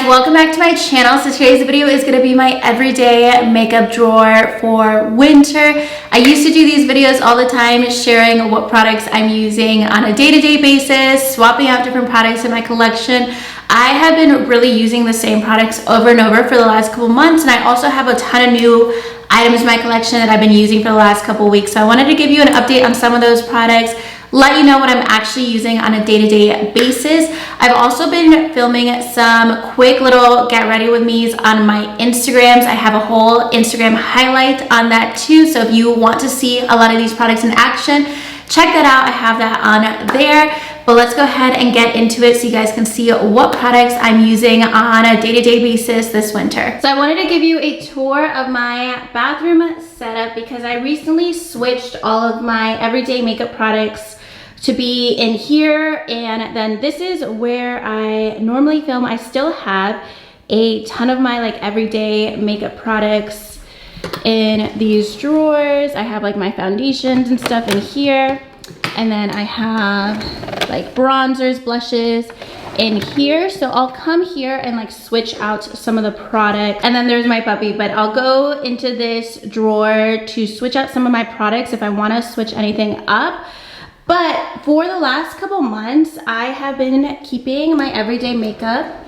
welcome back to my channel. So today's video is going to be my everyday makeup drawer for winter. I used to do these videos all the time, sharing what products I'm using on a day-to-day basis, swapping out different products in my collection. I have been really using the same products over and over for the last couple months, and I also have a ton of new items in my collection that I've been using for the last couple weeks. So I wanted to give you an update on some of those products, let you know what I'm actually using on a day-to-day basis. I've also been filming some quick little get ready with me's on my Instagrams. I have a whole Instagram highlight on that too. So if you want to see a lot of these products in action, check that out. I have that on there. But let's go ahead and get into it so you guys can see what products I'm using on a day-to-day basis this winter. So I wanted to give you a tour of my bathroom setup because I recently switched all of my everyday makeup products to be in here, and then this is where I normally film. I still have a ton of my everyday makeup products in these drawers. I have my foundations and stuff in here. And then I have bronzers, blushes in here. So I'll come here and switch out some of the product. And then there's my puppy, but I'll go into this drawer to switch out some of my products if I want to switch anything up. But for the last couple months, I have been keeping my everyday makeup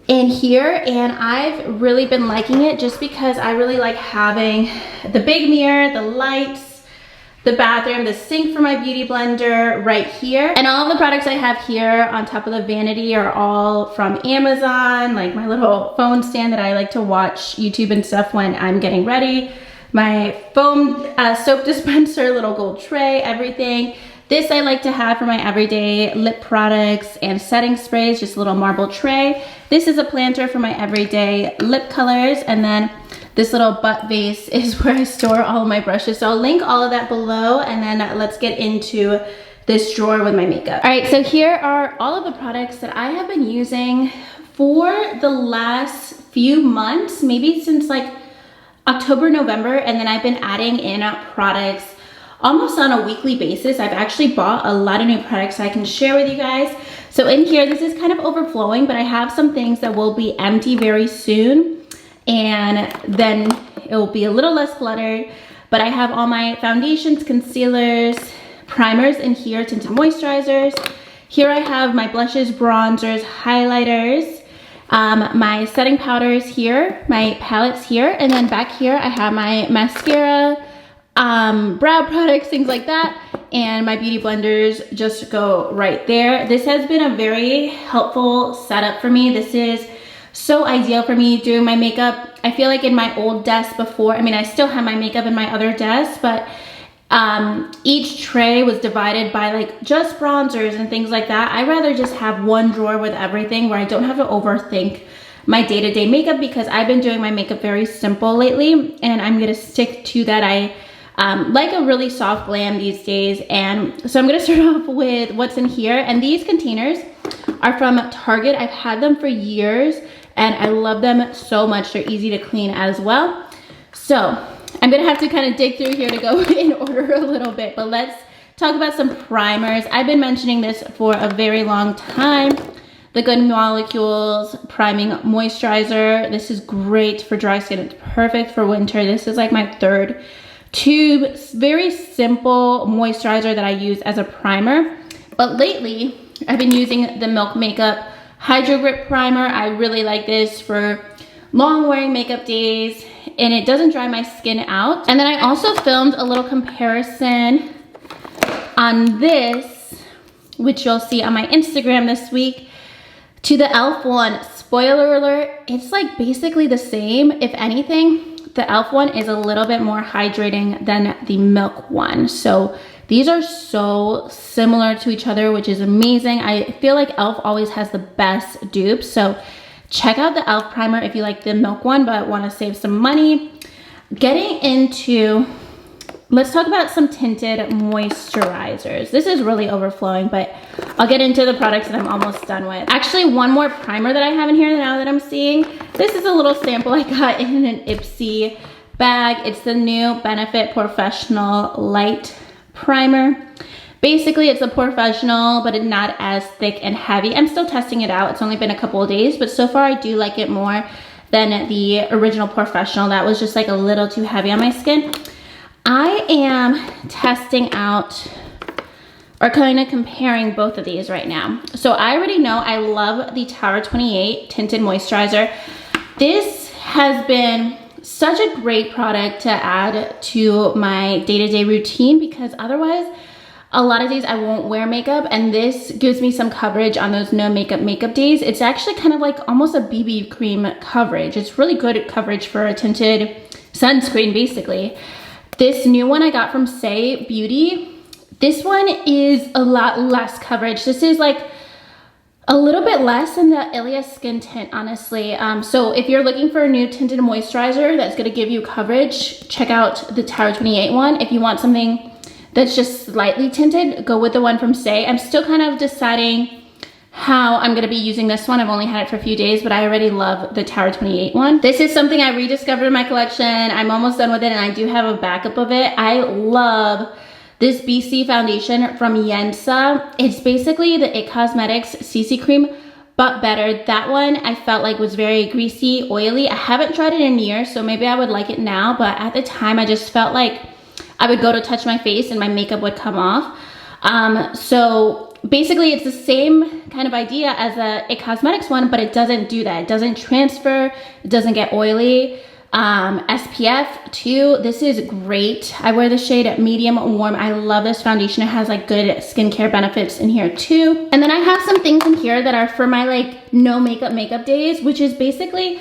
in here, and I've really been liking it just because I really like having the big mirror, the lights, the bathroom, the sink for my beauty blender right here. And all of the products I have here on top of the vanity are all from Amazon, like my little phone stand that I like to watch YouTube and stuff when I'm getting ready. My foam soap dispenser, little gold tray, everything. This I like to have for my everyday lip products and setting sprays, just a little marble tray. This is a planter for my everyday lip colors, and then this little butt vase is where I store all of my brushes. So I'll link all of that below, and then let's get into this drawer with my makeup. All right, so here are all of the products that I have been using for the last few months, maybe since October, November, and then I've been adding in products almost on a weekly basis. I've actually bought a lot of new products I can share with you guys. So in here, this is kind of overflowing, but I have some things that will be empty very soon, and then it will be a little less cluttered. But I have all my foundations, concealers, primers in here, tinted moisturizers. Here I have my blushes, bronzers, highlighters, my setting powders here, my palettes here, and then back here I have my mascara, brow products, things like that, and my beauty blenders just go right there. This has been a very helpful setup for me. This is so ideal for me doing my makeup. I feel like in my old desk before, I still have my makeup in my other desk, but each tray was divided by just bronzers and things like that. I rather just have one drawer with everything where I don't have to overthink my day-to-day makeup, because I've been doing my makeup very simple lately, and I'm gonna stick to that. I like a really soft glam these days, and so I'm gonna start off with what's in here. And these containers are from Target. I've had them for years and I love them so much. They're easy to clean as well. So I'm gonna have to kind of dig through here to go in order a little bit, but let's talk about some primers. I've been mentioning this for a very long time. The Good Molecules Priming Moisturizer. This is great for dry skin. It's perfect for winter. This is my third tube. Very simple moisturizer that I use as a primer. But lately, I've been using the Milk Makeup Hydra Grip Primer. I really like this for long wearing makeup days, and it doesn't dry my skin out. And then I also filmed a little comparison on this, which you'll see on my Instagram this week, to the e.l.f. one. Spoiler alert, it's basically the same. If anything, the e.l.f. one is a little bit more hydrating than the Milk one. So these are so similar to each other, which is amazing. I feel like e.l.f. always has the best dupes. So check out the e.l.f. primer if you like the Milk one but want to save some money. Getting into, let's talk about some tinted moisturizers. This is really overflowing, but I'll get into the products that I'm almost done with. Actually, one more primer that I have in here now that I'm seeing. This is a little sample I got in an Ipsy bag. It's the new Benefit Professional Light Primer. Basically, it's a professional, but it's not as thick and heavy. I'm still testing it out. It's only been a couple of days, but so far I do like it more than the original professional. That was just like a little too heavy on my skin. I am testing out, or kind of comparing both of these right now. So I already know I love the Tower 28 Tinted Moisturizer. This has been such a great product to add to my day-to-day routine, because otherwise a lot of days I won't wear makeup, and this gives me some coverage on those no makeup days. It's actually kind of like almost a BB cream coverage. It's really good coverage for a tinted sunscreen, basically. This new one I got from Say Beauty, this one is a lot less coverage. This is like a little bit less than the Ilia Skin Tint, honestly. So if you're looking for a new tinted moisturizer that's gonna give you coverage, check out the Tower 28 one. If you want something that's just slightly tinted, go with the one from Say. I'm still kind of deciding how I'm gonna be using this one. I've only had it for a few days, but I already love the Tower 28 one. This is something I rediscovered in my collection. I'm almost done with it, and I do have a backup of it. I love this BC foundation from Yensa. It's basically the It Cosmetics CC cream, but better. That one I felt like was very greasy, oily. I haven't tried it in years, so maybe I would like it now, but at the time I just felt like I would go to touch my face and my makeup would come off. So basically it's the same kind of idea as the It Cosmetics one, but it doesn't do that. It doesn't transfer, it doesn't get oily. SPF 2, this is great. I wear the shade medium warm. I love this foundation. It has like good skincare benefits in here too. And then I have some things in here that are for my like no makeup days, which is basically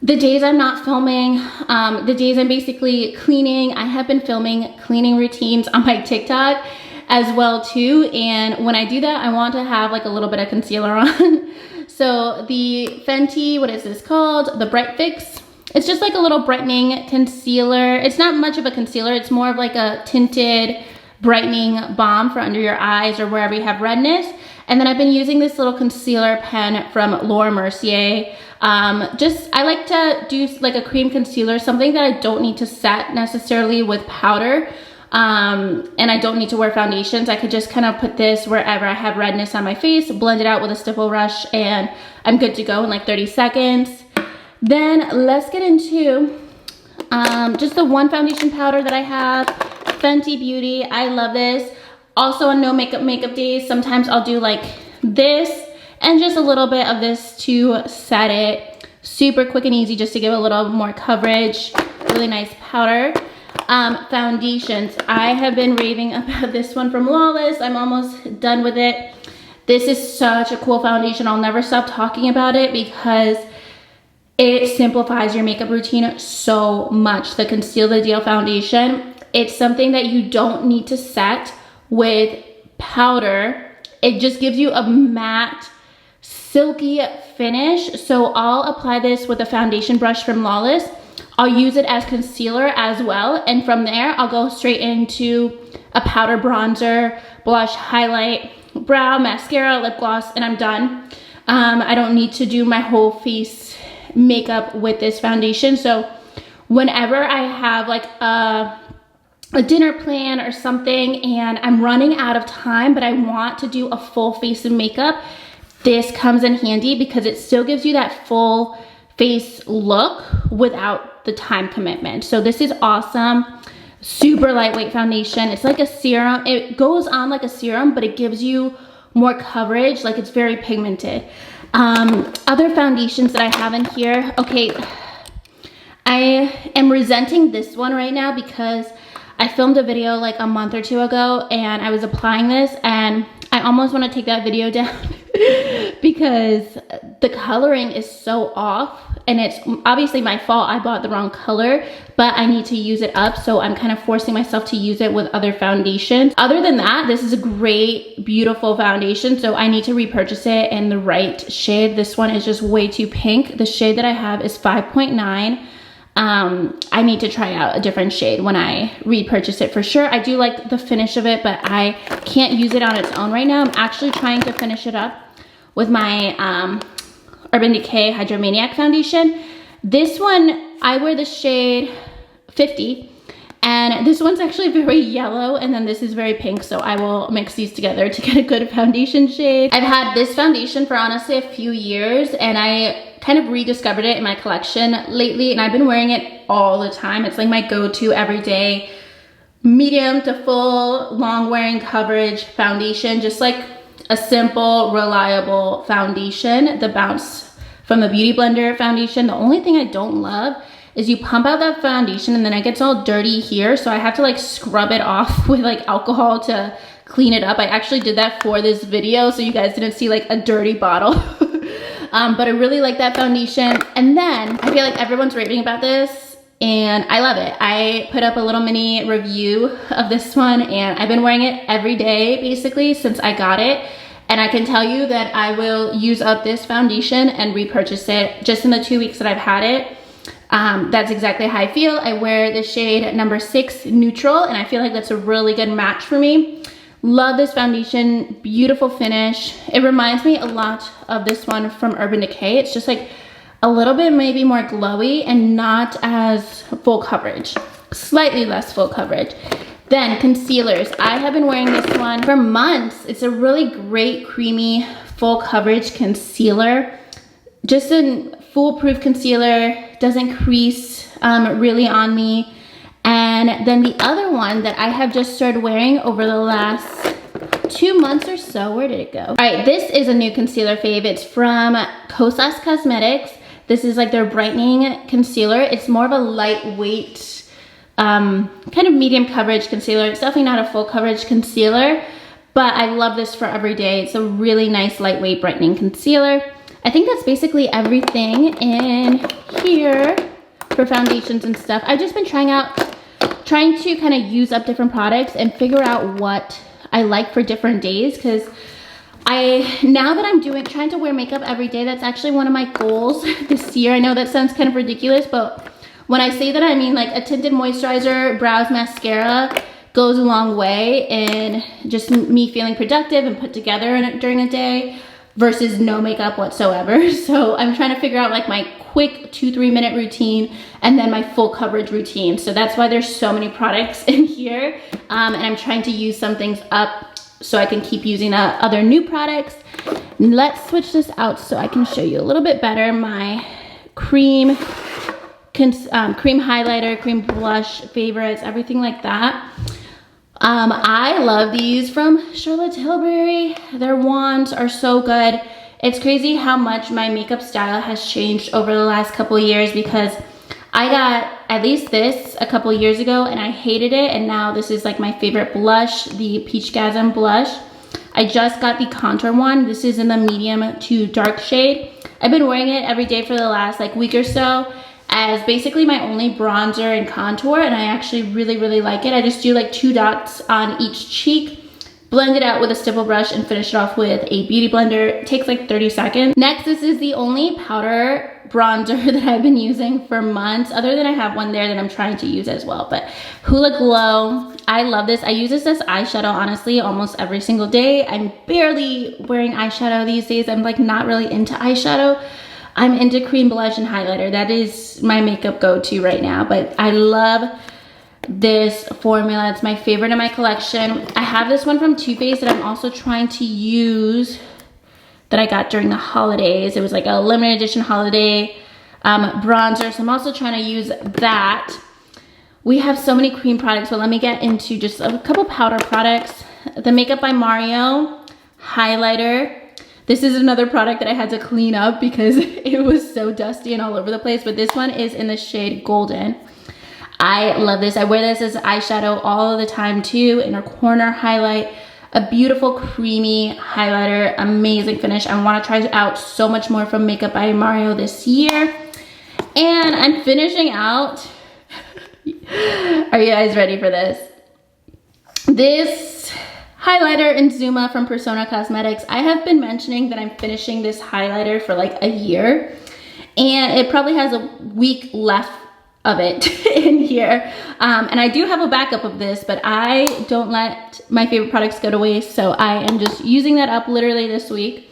the days I'm not filming, the days I'm basically cleaning. I have been filming cleaning routines on my TikTok as well too, and when I do that I want to have like a little bit of concealer on. So the Fenty, what is this called? The Bright Fix. It's just like a little brightening concealer. It's not much of a concealer, it's more of like a tinted brightening balm for under your eyes or wherever you have redness. And then I've been using this little concealer pen from Laura Mercier. I like to do like a cream concealer, something that I don't need to set necessarily with powder. And I don't need to wear foundations. I could just kind of put this wherever I have redness on my face, blend it out with a stipple brush, and I'm good to go in like 30 seconds. Then let's get into just the one foundation powder that I have, Fenty Beauty. I love this. Also on no makeup days, sometimes I'll do like this and just a little bit of this to set it. Super quick and easy, just to give a little more coverage. Really nice powder. Foundations. I have been raving about this one from Lawless. I'm almost done with it. This is such a cool foundation. I'll never stop talking about it because it simplifies your makeup routine so much. The Conceal the Deal foundation. It's something that you don't need to set with powder. It just gives you a matte, silky finish. So I'll apply this with a foundation brush from Lawless. I'll use it as concealer as well. And from there, I'll go straight into a powder, bronzer, blush, highlight, brow, mascara, lip gloss, and I'm done. I don't need to do my whole face makeup with this foundation. So whenever I have like a dinner plan or something and I'm running out of time, but I want to do a full face of makeup, this comes in handy because it still gives you that full face look without the time commitment. So this is awesome. Super lightweight foundation. It's like a serum. It goes on like a serum, but it gives you more coverage. Like it's very pigmented. Other foundations that I have in here. Okay, I am resenting this one right now because I filmed a video like a month or two ago and I was applying this and I almost want to take that video down because the coloring is so off, and it's obviously my fault. I bought the wrong color, but I need to use it up, so I'm kind of forcing myself to use it with other foundations. Other than that, this is a great, beautiful foundation, so I need to repurchase it in the right shade. This one is just way too pink. The shade that I have is 5.9. I need to try out a different shade when I repurchase it for sure. I do like the finish of it, but I can't use it on its own right now. I'm actually trying to finish it up with my Urban Decay Hydra Maniac foundation. This one, I wear the shade 50, And this one's actually very yellow, and then this is very pink, so I will mix these together to get a good foundation shade. I've had this foundation for honestly a few years, and I kind of rediscovered it in my collection lately, and I've been wearing it all the time. It's like my go-to everyday medium to full long wearing coverage foundation, just like a simple, reliable foundation. The Bounce from the Beauty Blender foundation. The only thing I don't love is you pump out that foundation and then it gets all dirty here, so I have to like scrub it off with like alcohol to clean it up. I actually did that for this video, so you guys didn't see like a dirty bottle. But I really like that foundation. And then I feel like everyone's raving about this and I love it. I put up a little mini review of this one and I've been wearing it every day basically since I got it. And I can tell you that I will use up this foundation and repurchase it just in the 2 weeks that I've had it. That's exactly how I feel. I wear the shade number 6 Neutral, and I feel like that's a really good match for me. Love this foundation, beautiful finish. It reminds me a lot of this one from Urban Decay. It's just like a little bit maybe more glowy and not as full coverage, slightly less full coverage. Then concealers. I have been wearing this one for months. It's a really great creamy full coverage concealer. Just a foolproof concealer, doesn't crease really on me. And then the other one that I have just started wearing over the last 2 months or so, where did it go? All right, this is a new concealer fave. It's from Kosas Cosmetics. This is like their brightening concealer. It's more of a lightweight, kind of medium coverage concealer. It's definitely not a full coverage concealer, but I love this for every day. It's a really nice lightweight brightening concealer. I think that's basically everything in here for foundations and stuff. I've just been trying to kind of use up different products and figure out what I like for different days, because now that I'm trying to wear makeup every day, that's actually one of my goals this year. I know that sounds kind of ridiculous, but when I say that, I mean like a tinted moisturizer, brows mascara goes a long way in just me feeling productive and put together during a day versus no makeup whatsoever. So I'm trying to figure out like my quick 2-3 minute routine and then my full coverage routine. So that's why there's so many products in here. And I'm trying to use some things up so I can keep using other new products. Let's switch this out so I can show you a little bit better my cream highlighter, cream blush favorites, everything like that. I love these from Charlotte Tilbury. Their wands are so good. It's crazy how much my makeup style has changed over the last couple of years, because I got at least this a couple of years ago and I hated it, and now this is like my favorite blush, the Peachgasm blush. I just got the contour one. This is in the medium to dark shade. I've been wearing it every day for the last like week or so as basically my only bronzer and contour, and I actually really like it. I just do like 2 dots on each cheek, blend it out with a stipple brush, and finish it off with a beauty blender. It takes like 30 seconds. Next, this is the only powder bronzer that I've been using for months, other than I have one there that I'm trying to use as well, but Hula Glow. I love this. I use this as eyeshadow honestly almost every single day. I'm barely wearing eyeshadow these days. I'm like not really into eyeshadow. I'm into cream blush and highlighter. That is my makeup go-to right now, but I love this formula. It's my favorite in my collection. I have this one from Too Faced that I'm also trying to use that I got during the holidays. It was like a limited edition holiday bronzer, so I'm also trying to use that. We have so many cream products, but let me get into just a couple powder products. The Makeup by Mario highlighter. This is another product that I had to clean up because it was so dusty and all over the place, but this one is in the shade Golden. I love this. I wear this as eyeshadow all of the time too, inner corner highlight. A beautiful creamy highlighter, amazing finish. I want to try out so much more from Makeup by Mario this year. And I'm finishing out. Are you guys ready for this? This highlighter in Zuma from Persona Cosmetics. I have been mentioning that I'm finishing this highlighter for like a year, and it probably has a week left of it in here. And I do have a backup of this, but I don't let my favorite products go to waste, so I am just using that up literally this week.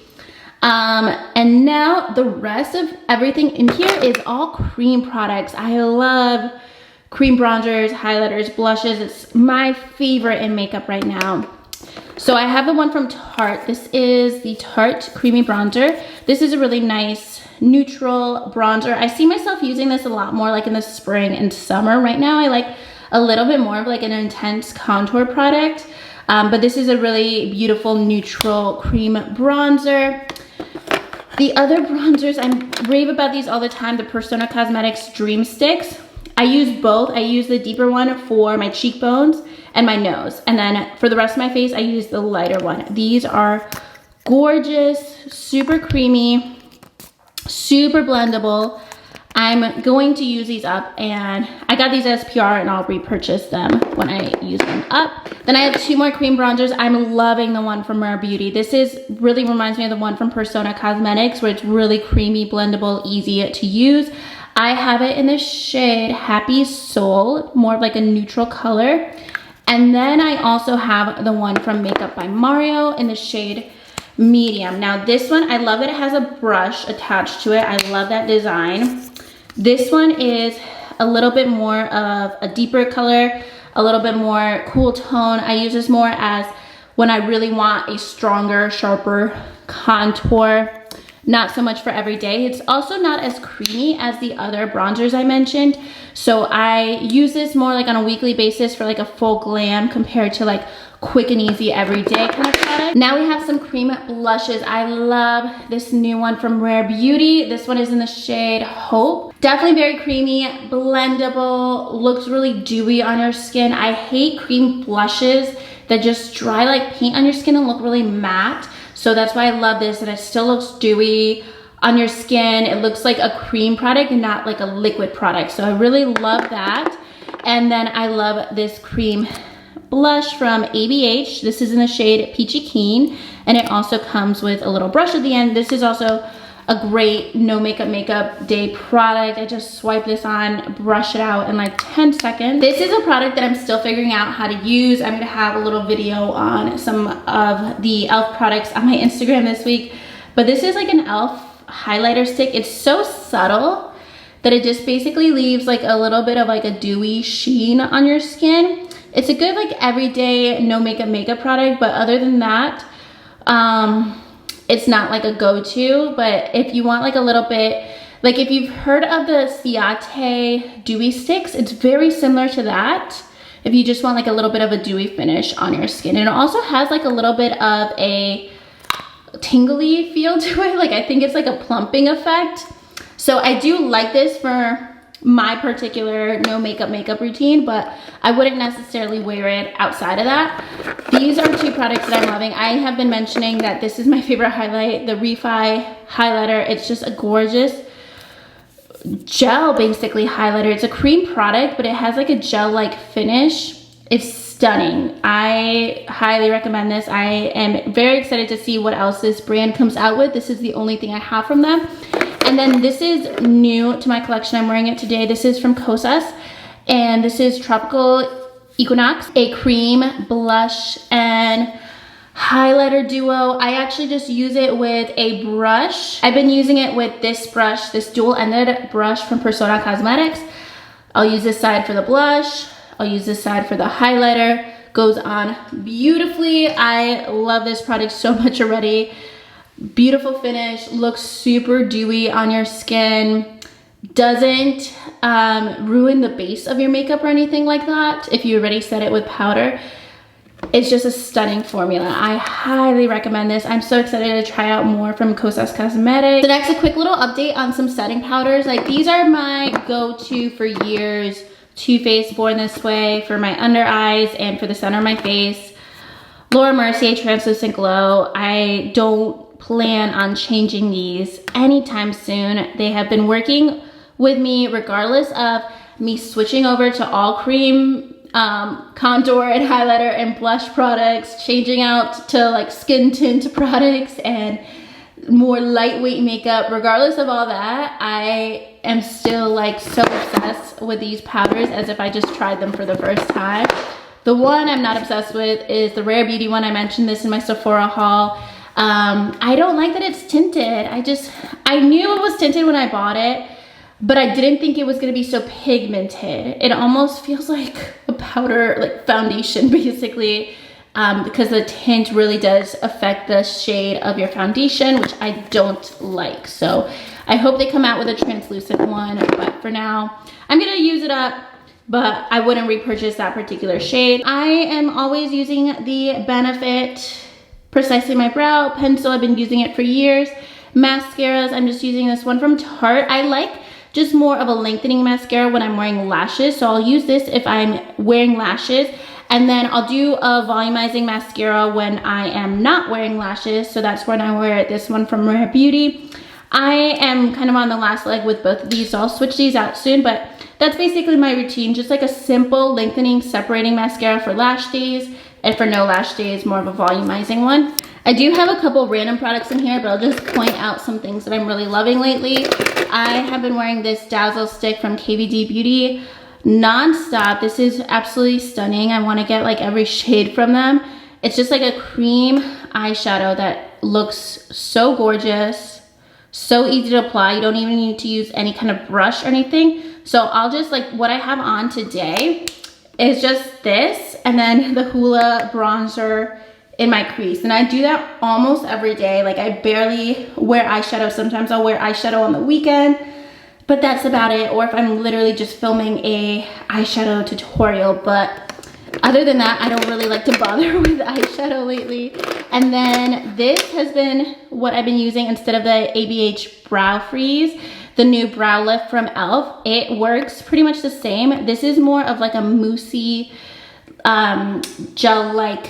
And now the rest of everything in here is all cream products. I love cream bronzers, highlighters, blushes. It's my favorite in makeup right now. So I have the one from Tarte. This is the Tarte Creamy Bronzer. This is a really nice neutral bronzer. I see myself using this a lot more like in the spring and summer. Right now I like a little bit more of like an intense contour product. But this is a really beautiful neutral cream bronzer. The other bronzers, I rave about these all the time, the Persona Cosmetics Dream Sticks. I use both. I use the deeper one for my cheekbones and my nose. And then for the rest of my face, I use the lighter one. These are gorgeous, super creamy, super blendable. I'm going to use these up, and I got these as PR and I'll repurchase them when I use them up. Then I have two more cream bronzers. I'm loving the one from Rare Beauty. This is really reminds me of the one from Persona Cosmetics, where it's really creamy, blendable, easy to use. I have it in the shade Happy Soul, more of like a neutral color. And then I also have the one from Makeup by Mario in the shade Medium. Now this one, I love that it has a brush attached to it. I love that design. This one is a little bit more of a deeper color, a little bit more cool tone. I use this more as when I really want a stronger, sharper contour. Not so much for every day. It's also not as creamy as the other bronzers I mentioned. So I use this more like on a weekly basis for like a full glam compared to like quick and easy everyday kind of product. Now we have some cream blushes. I love this new one from Rare Beauty. This one is in the shade Hope. Definitely very creamy, blendable, looks really dewy on your skin. I hate cream blushes that just dry like paint on your skin and look really matte. So that's why I love this, and it still looks dewy on your skin. It looks like a cream product and not like a liquid product. So I really love that. And then I love this cream blush from ABH. This is in the shade Peachy Keen, and it also comes with a little brush at the end. This is also a great no makeup day product. I just swipe this on, brush it out in like 10 seconds. This is a product that I'm still figuring out how to use. I'm gonna have a little video on some of the e.l.f. products on my Instagram this week, but this is like an e.l.f. highlighter stick. It's so subtle that it just basically leaves like a little bit of like a dewy sheen on your skin. It's a good like everyday no makeup product, but other than that, it's not like a go-to. But if you want like a little bit, like if you've heard of the Ciate dewy sticks, it's very similar to that. If you just want like a little bit of a dewy finish on your skin. And it also has like a little bit of a tingly feel to it. Like I think it's like a plumping effect. So I do like this for my particular no makeup routine, but I wouldn't necessarily wear it outside of that. These are two products that I'm loving. I have been mentioning that this is my favorite highlight, the Refi Highlighter. It's just a gorgeous gel, basically, highlighter. It's a cream product, but it has like a gel-like finish. It's stunning. I highly recommend this. I am very excited to see what else this brand comes out with. This is the only thing I have from them. And then this is new to my collection. I'm wearing it today. This is from Kosas, and this is Tropical Equinox, a cream blush and highlighter duo. I actually just use it with a brush. I've been using it with this brush, this dual-ended brush from Persona Cosmetics. I'll use this side for the blush. I'll use this side for the highlighter. Goes on beautifully. I love this product so much already. Beautiful finish, looks super dewy on your skin, doesn't ruin the base of your makeup or anything like that if you already set it with powder. It's just a stunning formula. I highly recommend this. I'm so excited to try out more from Kosas Cosmetics. So next, a quick little update on some setting powders. Like these are my go-to for years. Too Faced Born This Way for my under eyes and for the center of my face. Laura Mercier Translucent Glow. I don't plan on changing these anytime soon. They have been working with me regardless of me switching over to all cream contour and highlighter and blush products, changing out to like skin tint products and more lightweight makeup. Regardless of all that, I am still like so obsessed with these powders as if I just tried them for the first time. The one I'm not obsessed with is the Rare Beauty one. I mentioned this in my Sephora haul. I don't like that it's tinted. I knew it was tinted when I bought it, but I didn't think it was gonna be so pigmented. It almost feels like a powder, like foundation basically, because the tint really does affect the shade of your foundation, which I don't like. So I hope they come out with a translucent one, but for now, I'm gonna use it up, but I wouldn't repurchase that particular shade. I am always using the Benefit Precisely My Brow pencil. I've been using it for years. Mascaras, I'm just using this one from Tarte. I like just more of a lengthening mascara when I'm wearing lashes, so I'll use this if I'm wearing lashes. And then I'll do a volumizing mascara when I am not wearing lashes, so that's when I wear this one from Rare Beauty. I am kind of on the last leg with both of these, so I'll switch these out soon, but that's basically my routine, just like a simple lengthening, separating mascara for lash days, and for no lash days, more of a volumizing one. I do have a couple random products in here, but I'll just point out some things that I'm really loving lately. I have been wearing this Dazzle Stick from KVD Beauty non-stop. This is absolutely stunning. I want to get like every shade from them. It's just like a cream eyeshadow that looks so gorgeous, so easy to apply. You don't even need to use any kind of brush or anything. So I'll just like, what I have on today is just this, and then the Hula bronzer in my crease. And I do that almost every day. Like I barely wear eyeshadow. Sometimes I'll wear eyeshadow on the weekend, but that's about it. Or if I'm literally just filming a eyeshadow tutorial, but other than that, I don't really like to bother with eyeshadow lately. And then this has been what I've been using instead of the ABH Brow Freeze, the new brow lift from e.l.f. It works pretty much the same. This is more of like a moussey, gel-like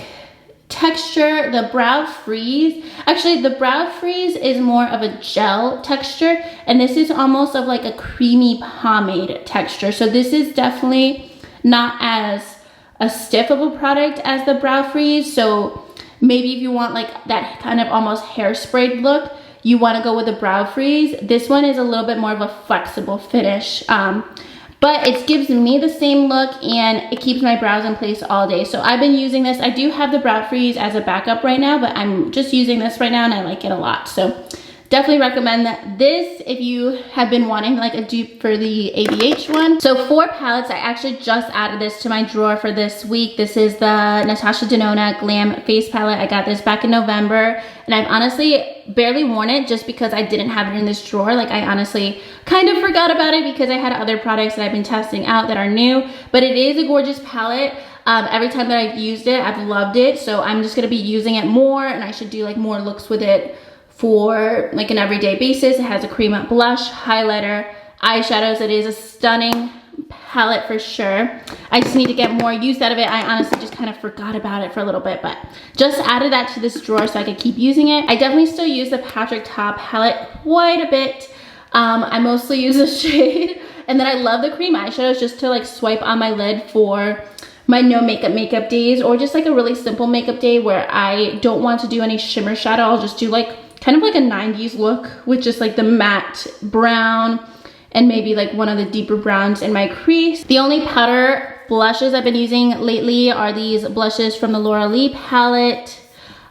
texture. The Brow Freeze, actually the Brow Freeze is more of a gel texture, and this is almost of like a creamy pomade texture. So this is definitely not as a stiff of a product as the Brow Freeze. So maybe if you want like that kind of almost hairsprayed look, you want to go with the Brow Freeze. This one is a little bit more of a flexible finish, but it gives me the same look and it keeps my brows in place all day. So I've been using this. I do have the Brow Freeze as a backup right now, but I'm just using this right now and I like it a lot. So definitely recommend that this if you have been wanting like a dupe for the ABH one. So for palettes, I actually just added this to my drawer for this week. This is the Natasha Denona Glam Face Palette. I got this back in November and I've honestly barely worn it just because I didn't have it in this drawer. Like I honestly kind of forgot about it because I had other products that I've been testing out that are new, but it is a gorgeous palette. Every time that I've used it, I've loved it. So I'm just gonna be using it more and I should do like more looks with it for like an everyday basis. It has a cream blush, highlighter, eyeshadows. It is a stunning palette for sure. I just need to get more use out of it. I honestly just kind of forgot about it for a little bit, but just added that to this drawer so I could keep using it. I definitely still use the Patrick Ta palette quite a bit. I mostly use this shade, and then I love the cream eyeshadows just to like swipe on my lid for my no makeup days, or just like a really simple makeup day where I don't want to do any shimmer shadow. I'll just do like kind of like a 90s look with just like the matte brown and maybe like one of the deeper browns in my crease. The only powder blushes I've been using lately are these blushes from the Laura Lee palette.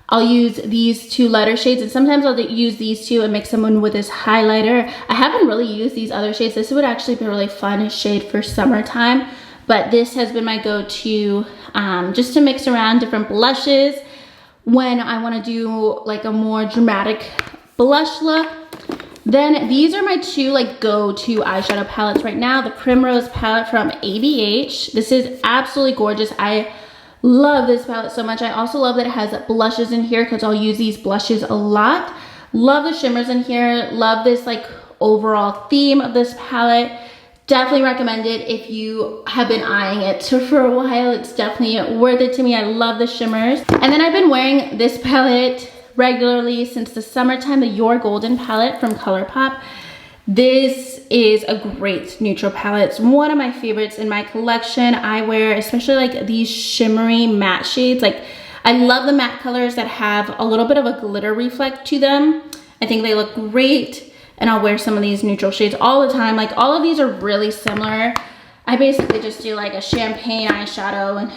I'll use these two lighter shades, and sometimes I'll use these two and mix them in with this highlighter. I haven't really used these other shades. This would actually be a really fun shade for summertime, but this has been my go-to just to mix around different blushes when I want to do like a more dramatic blush look. Then these are my two like go-to eyeshadow palettes right now. The Primrose palette from ABH. This is absolutely gorgeous. I love this palette so much. I also love that it has blushes in here because I'll use these blushes a lot. Love the shimmers in here. Love this like overall theme of this palette. Definitely recommend it if you have been eyeing it for a while. It's definitely worth it to me. I love the shimmers. And then I've been wearing this palette regularly since the summertime, the Your Golden palette from Colourpop. This is a great neutral palette. It's one of my favorites in my collection. I wear especially like these shimmery matte shades. Like I love the matte colors that have a little bit of a glitter reflect to them. I think they look great. And I'll wear some of these neutral shades all the time. Like all of these are really similar. I basically just do like a champagne eyeshadow and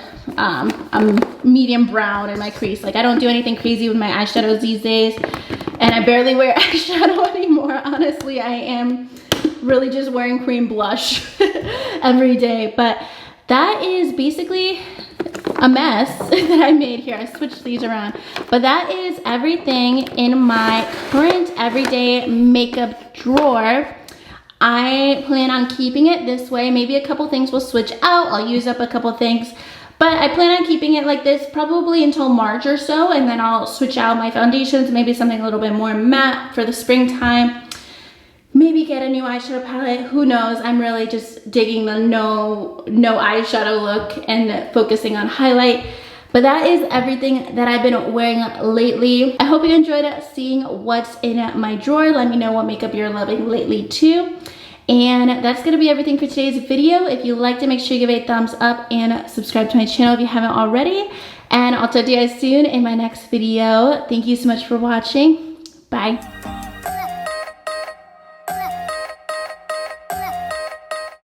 a medium brown in my crease. Like I don't do anything crazy with my eyeshadows these days. And I barely wear eyeshadow anymore. Honestly, I am really just wearing cream blush every day. But that is basically a mess that I made here. I switched these around. But that is everything in my current everyday makeup drawer. I plan on keeping it this way. Maybe a couple things will switch out. I'll use up a couple things. But I plan on keeping it like this probably until March or so. And then I'll switch out my foundations. Maybe something a little bit more matte for the springtime. Maybe get a new eyeshadow palette, who knows? I'm really just digging the no eyeshadow look and focusing on highlight. But that is everything that I've been wearing lately. I hope you enjoyed seeing what's in my drawer. Let me know what makeup you're loving lately too. And that's gonna be everything for today's video. If you liked it, make sure you give it a thumbs up and subscribe to my channel if you haven't already. And I'll talk to you guys soon in my next video. Thank you so much for watching. Bye.